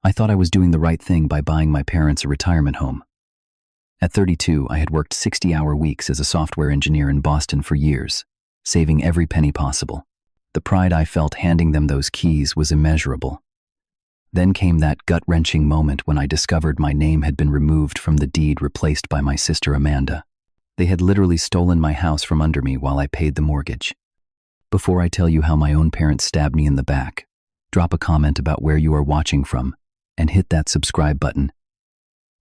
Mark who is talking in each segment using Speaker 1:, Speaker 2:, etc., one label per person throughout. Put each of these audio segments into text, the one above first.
Speaker 1: I thought I was doing the right thing by buying my parents a retirement home. At 32, I had worked 60-hour weeks as a software engineer in Boston for years, saving every penny possible. The pride I felt handing them those keys was immeasurable. Then came that gut-wrenching moment when I discovered my name had been removed from the deed, replaced by my sister Amanda. They had literally stolen my house from under me while I paid the mortgage. Before I tell you how my own parents stabbed me in the back, drop a comment about where you are watching from and hit that subscribe button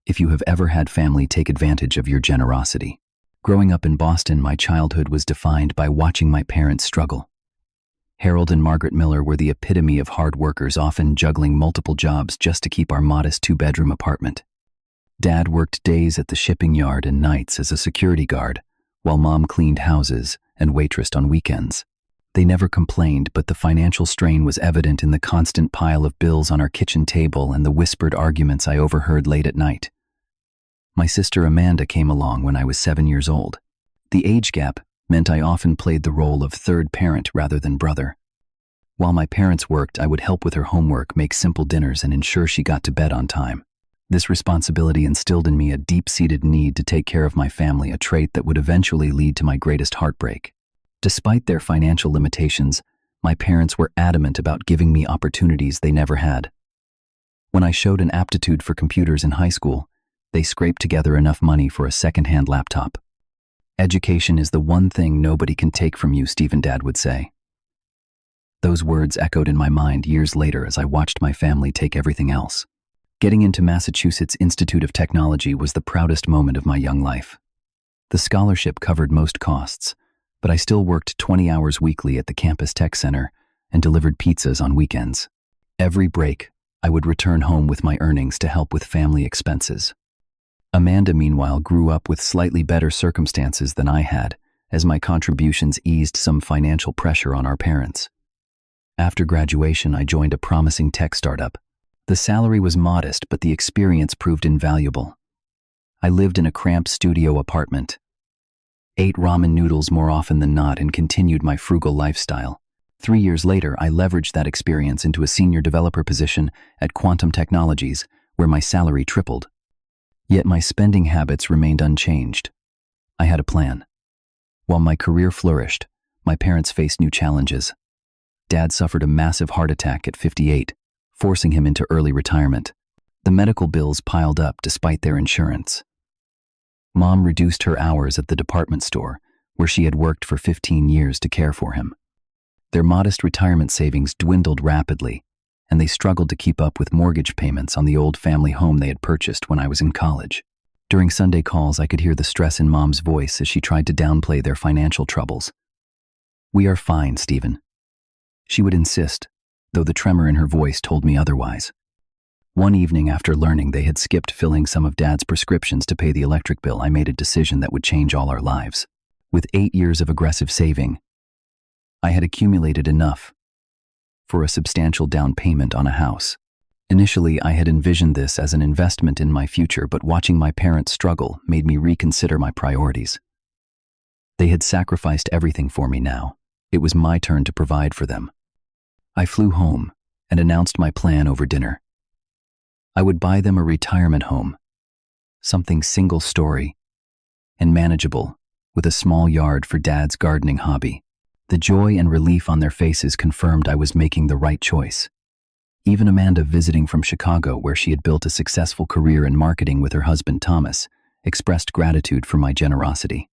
Speaker 1: if you have ever had family take advantage of your generosity. Growing up in Boston, my childhood was defined by watching my parents struggle. Harold and Margaret Miller were the epitome of hard workers, often juggling multiple jobs just to keep our modest 2-bedroom apartment. Dad worked days at the shipping yard and nights as a security guard, while Mom cleaned houses and waitressed on weekends. They never complained, but the financial strain was evident in the constant pile of bills on our kitchen table and the whispered arguments I overheard late at night. My sister Amanda came along when I was 7 years old. The age gap meant I often played the role of third parent rather than brother. While my parents worked, I would help with her homework, make simple dinners, and ensure she got to bed on time. This responsibility instilled in me a deep-seated need to take care of my family, a trait that would eventually lead to my greatest heartbreak. Despite their financial limitations, my parents were adamant about giving me opportunities they never had. When I showed an aptitude for computers in high school, they scraped together enough money for a second-hand laptop. "Education is the one thing nobody can take from you," Stephen, Dad would say. Those words echoed in my mind years later as I watched my family take everything else. Getting into Massachusetts Institute of Technology was the proudest moment of my young life. The scholarship covered most costs, but I still worked 20 hours weekly at the campus tech center and delivered pizzas on weekends. Every break, I would return home with my earnings to help with family expenses. Amanda, meanwhile, grew up with slightly better circumstances than I had, as my contributions eased some financial pressure on our parents. After graduation, I joined a promising tech startup. The salary was modest, but the experience proved invaluable. I lived in a cramped studio apartment, ate ramen noodles more often than not, and continued my frugal lifestyle. 3 years later, I leveraged that experience into a senior developer position at Quantum Technologies, where my salary tripled. Yet my spending habits remained unchanged. I had a plan. While my career flourished, my parents faced new challenges. Dad suffered a massive heart attack at 58, forcing him into early retirement. The medical bills piled up despite their insurance. Mom reduced her hours at the department store, where she had worked for 15 years to care for him. Their modest retirement savings dwindled rapidly, and they struggled to keep up with mortgage payments on the old family home they had purchased when I was in college. During Sunday calls, I could hear the stress in Mom's voice as she tried to downplay their financial troubles. "We are fine, Stephen," she would insist, though the tremor in her voice told me otherwise. One evening, after learning they had skipped filling some of Dad's prescriptions to pay the electric bill, I made a decision that would change all our lives. With 8 years of aggressive saving, I had accumulated enough for a substantial down payment on a house. Initially, I had envisioned this as an investment in my future, but watching my parents struggle made me reconsider my priorities. They had sacrificed everything for me now. It was my turn to provide for them. I flew home and announced my plan over dinner. I would buy them a retirement home, something single-story and manageable, with a small yard for Dad's gardening hobby. The joy and relief on their faces confirmed I was making the right choice. Even Amanda, visiting from Chicago, where she had built a successful career in marketing with her husband Thomas, expressed gratitude for my generosity.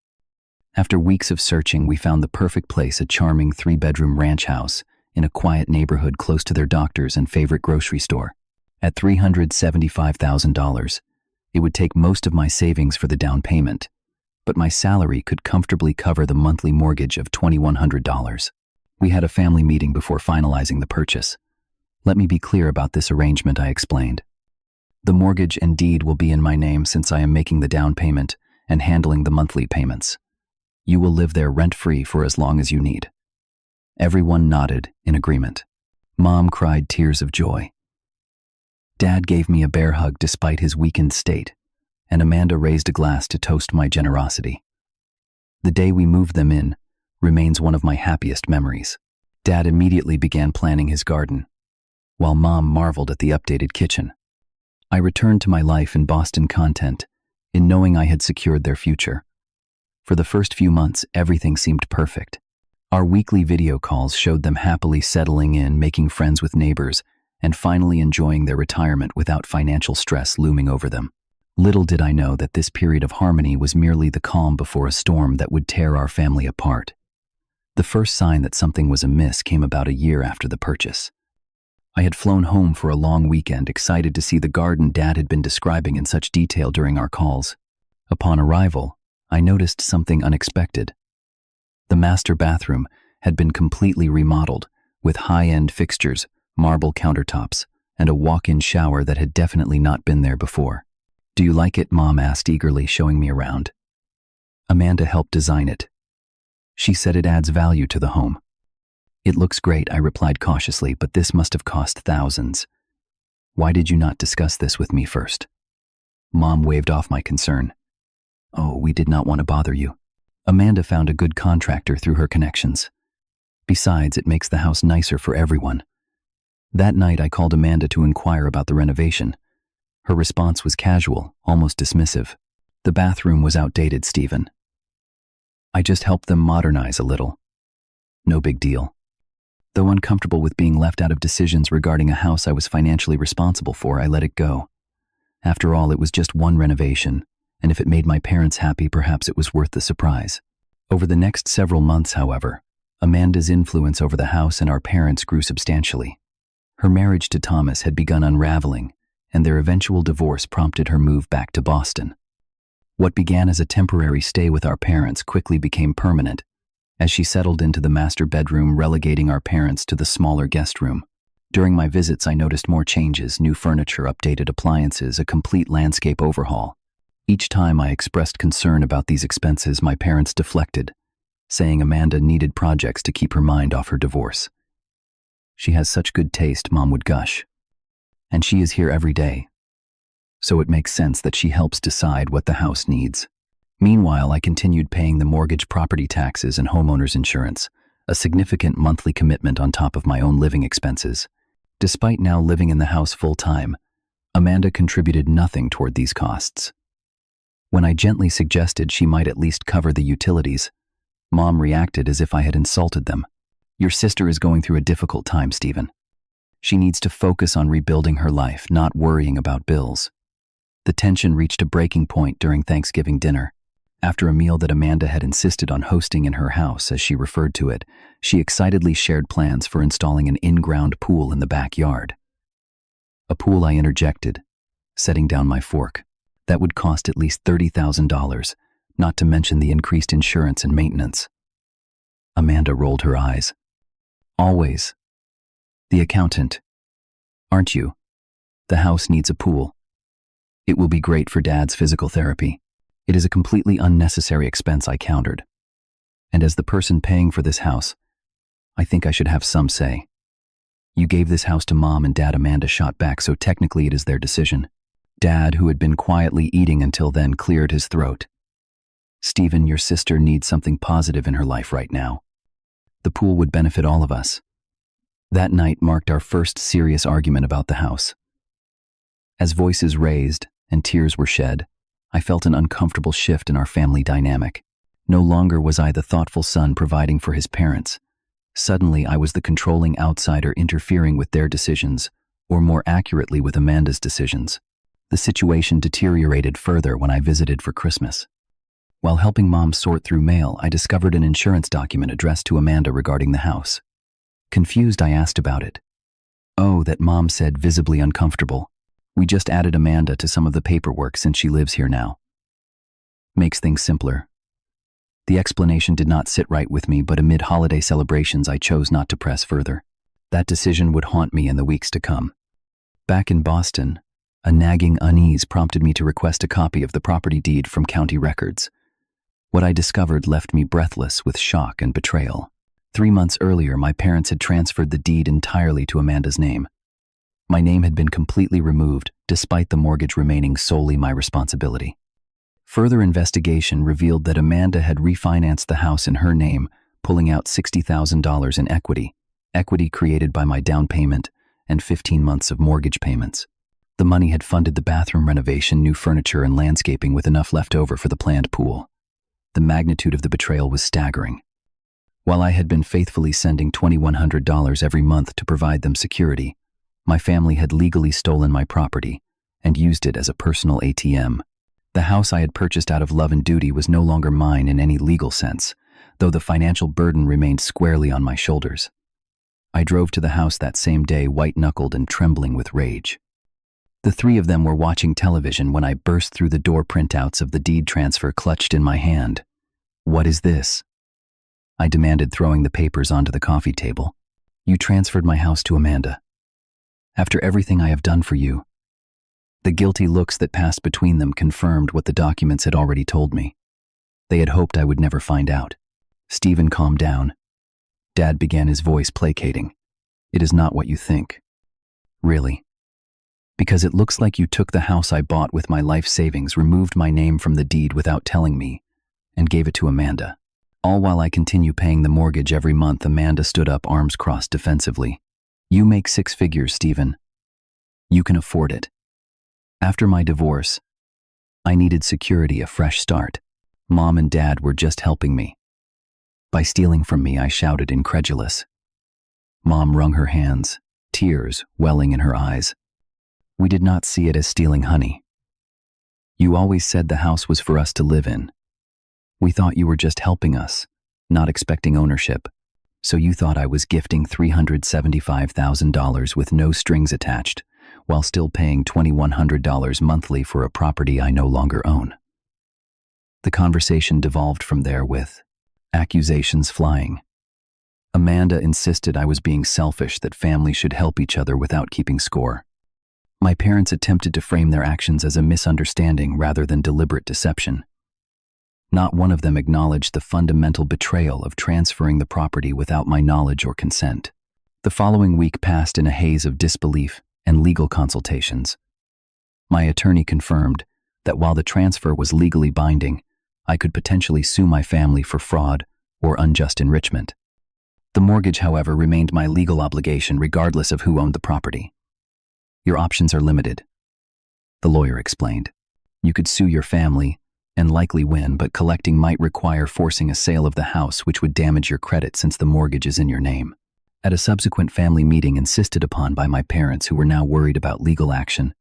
Speaker 1: After weeks of searching, we found the perfect place, a charming 3-bedroom ranch house in a quiet neighborhood close to their doctors and favorite grocery store. At $375,000, it would take most of my savings for the down payment, but my salary could comfortably cover the monthly mortgage of $2,100. We had a family meeting before finalizing the purchase. "Let me be clear about this arrangement," I explained. "The mortgage and deed will be in my name since I am making the down payment and handling the monthly payments. You will live there rent-free for as long as you need." Everyone nodded in agreement. Mom cried tears of joy. Dad gave me a bear hug despite his weakened state, and Amanda raised a glass to toast my generosity. The day we moved them in remains one of my happiest memories. Dad immediately began planning his garden, while Mom marveled at the updated kitchen. I returned to my life in Boston content, in knowing I had secured their future. For the first few months, everything seemed perfect. Our weekly video calls showed them happily settling in, making friends with neighbors, and finally enjoying their retirement without financial stress looming over them. Little did I know that this period of harmony was merely the calm before a storm that would tear our family apart. The first sign that something was amiss came about a year after the purchase. I had flown home for a long weekend, excited to see the garden Dad had been describing in such detail during our calls. Upon arrival, I noticed something unexpected. The master bathroom had been completely remodeled, with high-end fixtures, marble countertops, and a walk-in shower that had definitely not been there before. "Do you like it?" Mom asked eagerly, showing me around. "Amanda helped design it. She said it adds value to the home." "It looks great," I replied cautiously, "but this must have cost thousands. Why did you not discuss this with me first?" Mom waved off my concern. "Oh, we did not want to bother you. Amanda found a good contractor through her connections. Besides, it makes the house nicer for everyone." That night, I called Amanda to inquire about the renovation. Her response was casual, almost dismissive. "The bathroom was outdated, Stephen. I just helped them modernize a little. No big deal." Though uncomfortable with being left out of decisions regarding a house I was financially responsible for, I let it go. After all, it was just one renovation, and if it made my parents happy, perhaps it was worth the surprise. Over the next several months, however, Amanda's influence over the house and our parents grew substantially. Her marriage to Thomas had begun unraveling, and their eventual divorce prompted her move back to Boston. What began as a temporary stay with our parents quickly became permanent, as she settled into the master bedroom, relegating our parents to the smaller guest room. During my visits, I noticed more changes: new furniture, updated appliances, a complete landscape overhaul. Each time I expressed concern about these expenses, my parents deflected, saying Amanda needed projects to keep her mind off her divorce. "She has such good taste," Mom would gush. "And she is here every day. So it makes sense that she helps decide what the house needs." Meanwhile, I continued paying the mortgage, property taxes, and homeowner's insurance, a significant monthly commitment on top of my own living expenses. Despite now living in the house full-time, Amanda contributed nothing toward these costs. When I gently suggested she might at least cover the utilities, Mom reacted as if I had insulted them. "Your sister is going through a difficult time, Stephen. She needs to focus on rebuilding her life, not worrying about bills." The tension reached a breaking point during Thanksgiving dinner. After a meal that Amanda had insisted on hosting in her house, as she referred to it, she excitedly shared plans for installing an in-ground pool in the backyard. "A pool," I interjected, setting down my fork. "That would cost at least $30,000, not to mention the increased insurance and maintenance." Amanda rolled her eyes. "Always. The accountant. Aren't you? The house needs a pool. It will be great for Dad's physical therapy. It is a completely unnecessary expense," I countered. "And as the person paying for this house, I think I should have some say. You gave this house to Mom and Dad," Amanda shot back, "so technically it is their decision." Dad, who had been quietly eating until then, cleared his throat. "Stephen, your sister needs something positive in her life right now. The pool would benefit all of us." That night marked our first serious argument about the house. As voices raised and tears were shed, I felt an uncomfortable shift in our family dynamic. No longer was I the thoughtful son providing for his parents. Suddenly, I was the controlling outsider interfering with their decisions, or more accurately, with Amanda's decisions. The situation deteriorated further when I visited for Christmas. While helping Mom sort through mail, I discovered an insurance document addressed to Amanda regarding the house. Confused, I asked about it. "Oh," that Mom said, visibly uncomfortable. "We just added Amanda to some of the paperwork since she lives here now. Makes things simpler." The explanation did not sit right with me, but amid holiday celebrations, I chose not to press further. That decision would haunt me in the weeks to come. Back in Boston, a nagging unease prompted me to request a copy of the property deed from county records. What I discovered left me breathless with shock and betrayal. 3 months earlier, my parents had transferred the deed entirely to Amanda's name. My name had been completely removed, despite the mortgage remaining solely my responsibility. Further investigation revealed that Amanda had refinanced the house in her name, pulling out $60,000 in equity created by my down payment and 15 months of mortgage payments. The money had funded the bathroom renovation, new furniture, and landscaping with enough left over for the planned pool. The magnitude of the betrayal was staggering. While I had been faithfully sending $2,100 every month to provide them security, my family had legally stolen my property and used it as a personal ATM. The house I had purchased out of love and duty was no longer mine in any legal sense, though the financial burden remained squarely on my shoulders. I drove to the house that same day, white-knuckled and trembling with rage. The three of them were watching television when I burst through the door, printouts of the deed transfer clutched in my hand. "What is this?" I demanded, throwing the papers onto the coffee table. "You transferred my house to Amanda. After everything I have done for you." The guilty looks that passed between them confirmed what the documents had already told me. They had hoped I would never find out. "Stephen, calm down." Dad began, his voice placating. "It is not what you think." "Really?" "Because it looks like you took the house I bought with my life savings, removed my name from the deed without telling me, and gave it to Amanda. All while I continue paying the mortgage every month." Amanda stood up, arms crossed defensively. "You make 6 figures, Stephen. You can afford it. After my divorce, I needed security, a fresh start. Mom and Dad were just helping me. By stealing from me," I shouted, incredulous. Mom wrung her hands, tears welling in her eyes. "We did not see it as stealing, honey. You always said the house was for us to live in. We thought you were just helping us, not expecting ownership. So you thought I was gifting $375,000 with no strings attached, while still paying $2,100 monthly for a property I no longer own." The conversation devolved from there, with accusations flying. Amanda insisted I was being selfish, that families should help each other without keeping score. My parents attempted to frame their actions as a misunderstanding rather than deliberate deception. Not one of them acknowledged the fundamental betrayal of transferring the property without my knowledge or consent. The following week passed in a haze of disbelief and legal consultations. My attorney confirmed that while the transfer was legally binding, I could potentially sue my family for fraud or unjust enrichment. The mortgage, however, remained my legal obligation regardless of who owned the property. "Your options are limited," the lawyer explained. "You could sue your family and likely win, but collecting might require forcing a sale of the house, which would damage your credit since the mortgage is in your name." At a subsequent family meeting insisted upon by my parents, who were now worried about legal action,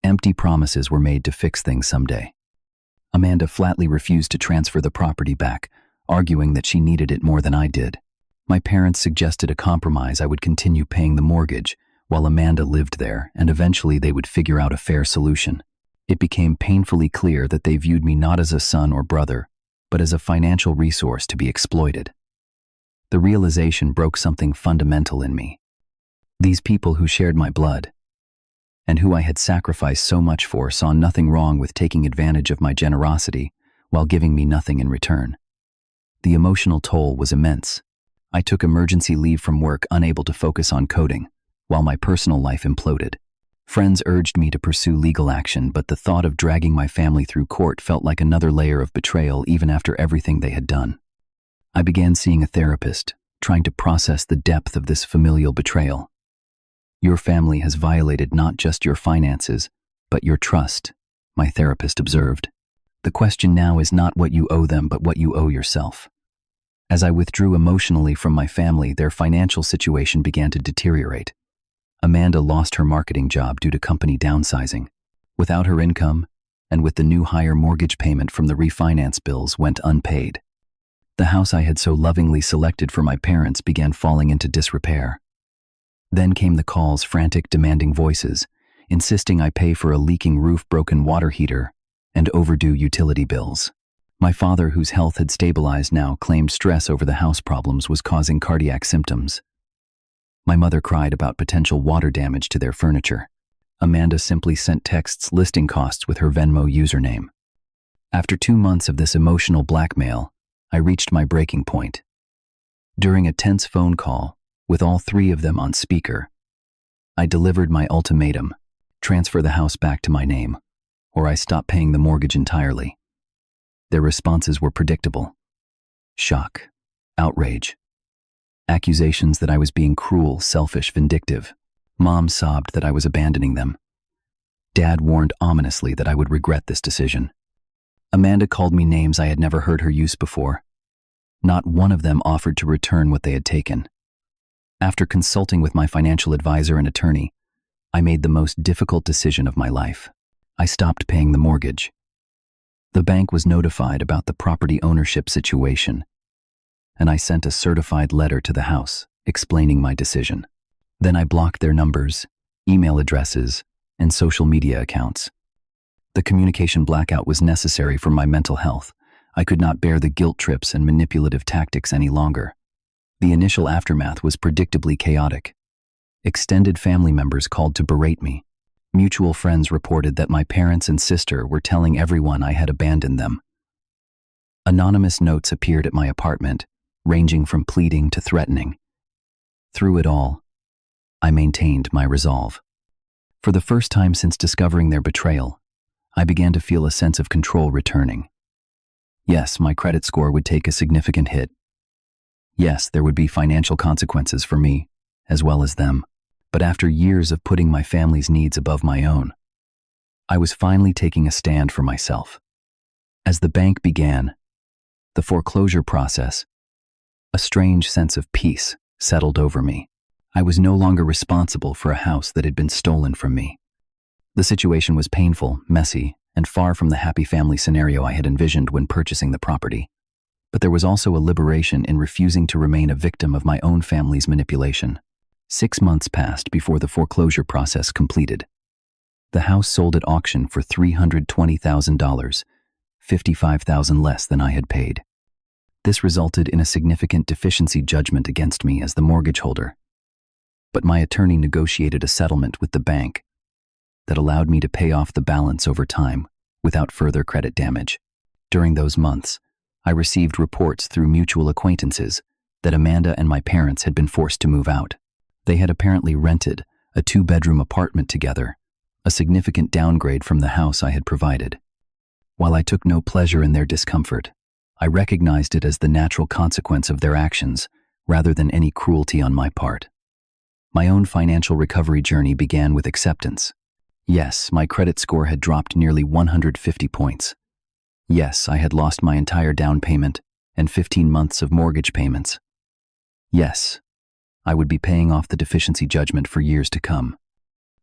Speaker 1: empty promises were made to fix things someday. Amanda flatly refused to transfer the property back, arguing that she needed it more than I did. My parents suggested a compromise. I would continue paying the mortgage while Amanda lived there, and eventually they would figure out a fair solution. It became painfully clear that they viewed me not as a son or brother, but as a financial resource to be exploited. The realization broke something fundamental in me. These people who shared my blood, and who I had sacrificed so much for, saw nothing wrong with taking advantage of my generosity while giving me nothing in return. The emotional toll was immense. I took emergency leave from work, unable to focus on coding, while my personal life imploded. Friends urged me to pursue legal action, but the thought of dragging my family through court felt like another layer of betrayal, even after everything they had done. I began seeing a therapist, trying to process the depth of this familial betrayal. "Your family has violated not just your finances, but your trust," my therapist observed. "The question now is not what you owe them, but what you owe yourself." As I withdrew emotionally from my family, their financial situation began to deteriorate. Amanda lost her marketing job due to company downsizing. Without her income, and with the new higher mortgage payment from the refinance bills went unpaid. The house I had so lovingly selected for my parents began falling into disrepair. Then came the calls, frantic, demanding voices, insisting I pay for a leaking roof, broken water heater, and overdue utility bills. My father, whose health had stabilized now, claimed stress over the house problems was causing cardiac symptoms. My mother cried about potential water damage to their furniture. Amanda simply sent texts listing costs with her Venmo username. After 2 months of this emotional blackmail, I reached my breaking point. During a tense phone call, with all 3 of them on speaker, I delivered my ultimatum: transfer the house back to my name, or I stop paying the mortgage entirely. Their responses were predictable: shock, outrage, accusations that I was being cruel, selfish, vindictive. Mom sobbed that I was abandoning them. Dad warned ominously that I would regret this decision. Amanda called me names I had never heard her use before. Not one of them offered to return what they had taken. After consulting with my financial advisor and attorney, I made the most difficult decision of my life. I stopped paying the mortgage. The bank was notified about the property ownership situation, and I sent a certified letter to the house explaining my decision. Then I blocked their numbers, email addresses, and social media accounts. The communication blackout was necessary for my mental health. I could not bear the guilt trips and manipulative tactics any longer. The initial aftermath was predictably chaotic. Extended family members called to berate me. Mutual friends reported that my parents and sister were telling everyone I had abandoned them. Anonymous notes appeared at my apartment, ranging from pleading to threatening. Through it all, I maintained my resolve. For the first time since discovering their betrayal, I began to feel a sense of control returning. Yes, my credit score would take a significant hit. Yes, there would be financial consequences for me, as well as them. But after years of putting my family's needs above my own, I was finally taking a stand for myself. As the bank began the foreclosure process, a strange sense of peace settled over me. I was no longer responsible for a house that had been stolen from me. The situation was painful, messy, and far from the happy family scenario I had envisioned when purchasing the property. But there was also a liberation in refusing to remain a victim of my own family's manipulation. 6 months passed before the foreclosure process completed. The house sold at auction for $320,000, $55,000 less than I had paid. This resulted in a significant deficiency judgment against me as the mortgage holder. But my attorney negotiated a settlement with the bank that allowed me to pay off the balance over time without further credit damage. During those months, I received reports through mutual acquaintances that Amanda and my parents had been forced to move out. They had apparently rented a 2-bedroom apartment together, a significant downgrade from the house I had provided. While I took no pleasure in their discomfort, I recognized it as the natural consequence of their actions rather than any cruelty on my part. My own financial recovery journey began with acceptance. Yes, my credit score had dropped nearly 150 points. Yes, I had lost my entire down payment and 15 months of mortgage payments. Yes, I would be paying off the deficiency judgment for years to come.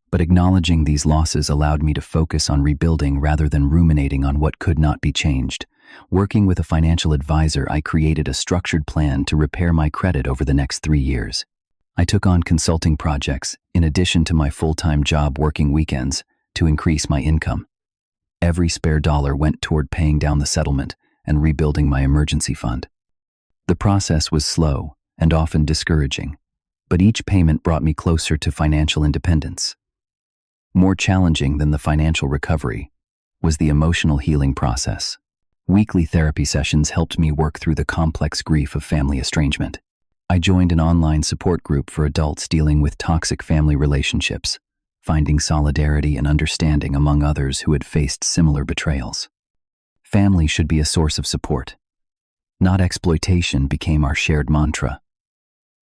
Speaker 1: But acknowledging these losses allowed me to focus on rebuilding rather than ruminating on what could not be changed. Working with a financial advisor, I created a structured plan to repair my credit over the next 3 years. I took on consulting projects in addition to my full-time job working weekends to increase my income. Every spare dollar went toward paying down the settlement and rebuilding my emergency fund. The process was slow and often discouraging, but each payment brought me closer to financial independence. More challenging than the financial recovery was the emotional healing process. Weekly therapy sessions helped me work through the complex grief of family estrangement. I joined an online support group for adults dealing with toxic family relationships, finding solidarity and understanding among others who had faced similar betrayals. Family should be a source of support, not exploitation, became our shared mantra.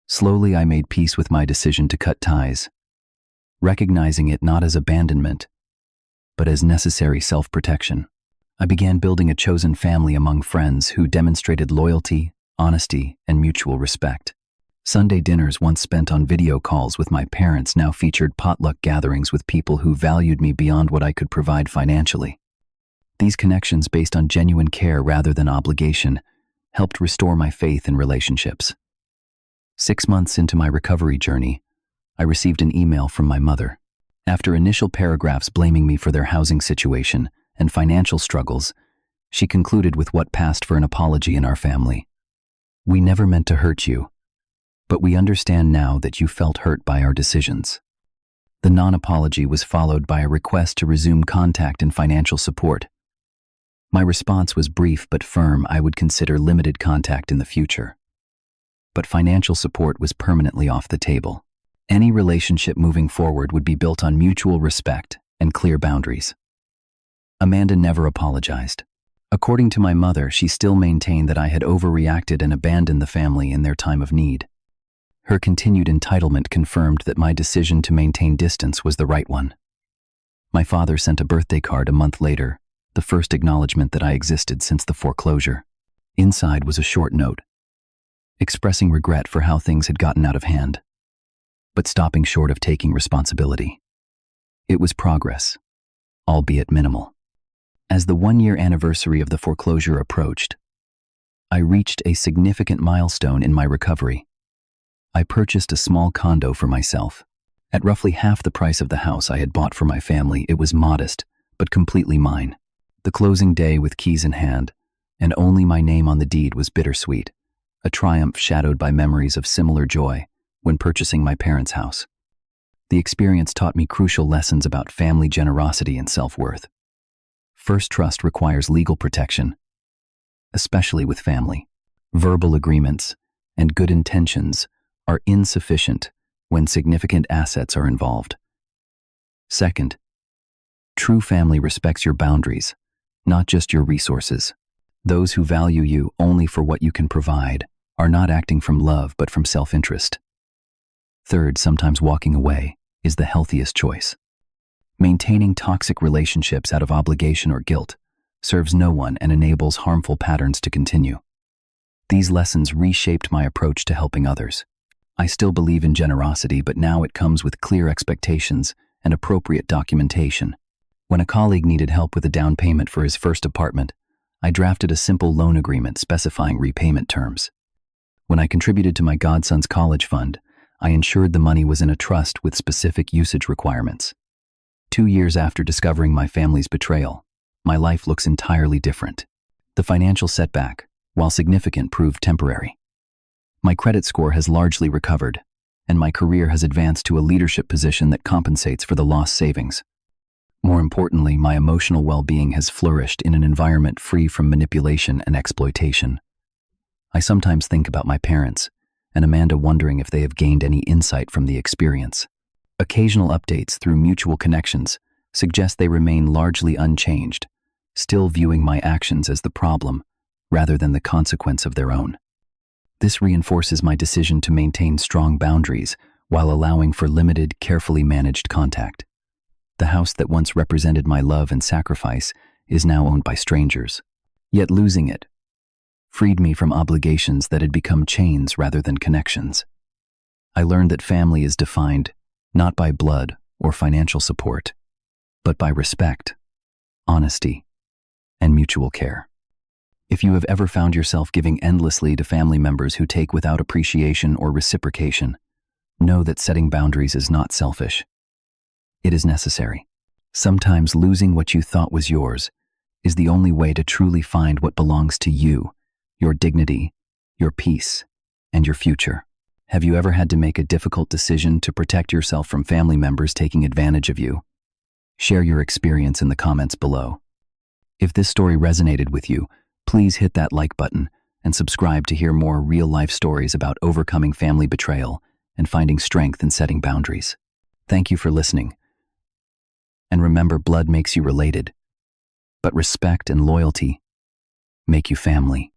Speaker 1: Slowly, I made peace with my decision to cut ties, recognizing it not as abandonment, but as necessary self-protection. I began building a chosen family among friends who demonstrated loyalty, honesty, and mutual respect. Sunday dinners once spent on video calls with my parents now featured potluck gatherings with people who valued me beyond what I could provide financially. These connections, based on genuine care rather than obligation, helped restore my faith in relationships. 6 months into my recovery journey, I received an email from my mother. After initial paragraphs blaming me for their housing situation and financial struggles, she concluded with what passed for an apology in our family. "We never meant to hurt you, but we understand now that you felt hurt by our decisions." The non-apology was followed by a request to resume contact and financial support. My response was brief but firm. I would consider limited contact in the future. But financial support was permanently off the table. Any relationship moving forward would be built on mutual respect and clear boundaries. Amanda never apologized. According to my mother, she still maintained that I had overreacted and abandoned the family in their time of need. Her continued entitlement confirmed that my decision to maintain distance was the right one. My father sent a birthday card a month later, the first acknowledgement that I existed since the foreclosure. Inside was a short note, expressing regret for how things had gotten out of hand, but stopping short of taking responsibility. It was progress, albeit minimal. As the one-year anniversary of the foreclosure approached, I reached a significant milestone in my recovery. I purchased a small condo for myself. At roughly half the price of the house I had bought for my family, it was modest, but completely mine. The closing day with keys in hand, and only my name on the deed, was bittersweet, a triumph shadowed by memories of similar joy when purchasing my parents' house. The experience taught me crucial lessons about family generosity and self-worth. First, trust requires legal protection, especially with family. Verbal agreements and good intentions are insufficient when significant assets are involved. Second, true family respects your boundaries, not just your resources. Those who value you only for what you can provide are not acting from love but from self-interest. Third, sometimes walking away is the healthiest choice. Maintaining toxic relationships out of obligation or guilt serves no one and enables harmful patterns to continue. These lessons reshaped my approach to helping others. I still believe in generosity, but now it comes with clear expectations and appropriate documentation. When a colleague needed help with a down payment for his first apartment, I drafted a simple loan agreement specifying repayment terms. When I contributed to my godson's college fund, I ensured the money was in a trust with specific usage requirements. 2 years after discovering my family's betrayal, my life looks entirely different. The financial setback, while significant, proved temporary. My credit score has largely recovered, and my career has advanced to a leadership position that compensates for the lost savings. More importantly, my emotional well-being has flourished in an environment free from manipulation and exploitation. I sometimes think about my parents, and Amanda, wondering if they have gained any insight from the experience. Occasional updates through mutual connections suggest they remain largely unchanged, still viewing my actions as the problem rather than the consequence of their own. This reinforces my decision to maintain strong boundaries while allowing for limited, carefully managed contact. The house that once represented my love and sacrifice is now owned by strangers. Yet losing it freed me from obligations that had become chains rather than connections. I learned that family is defined not by blood or financial support, but by respect, honesty, and mutual care. If you have ever found yourself giving endlessly to family members who take without appreciation or reciprocation, know that setting boundaries is not selfish. It is necessary. Sometimes losing what you thought was yours is the only way to truly find what belongs to you, your dignity, your peace, and your future. Have you ever had to make a difficult decision to protect yourself from family members taking advantage of you? Share your experience in the comments below. If this story resonated with you, please hit that like button and subscribe to hear more real-life stories about overcoming family betrayal and finding strength in setting boundaries. Thank you for listening. And remember, blood makes you related, but respect and loyalty make you family.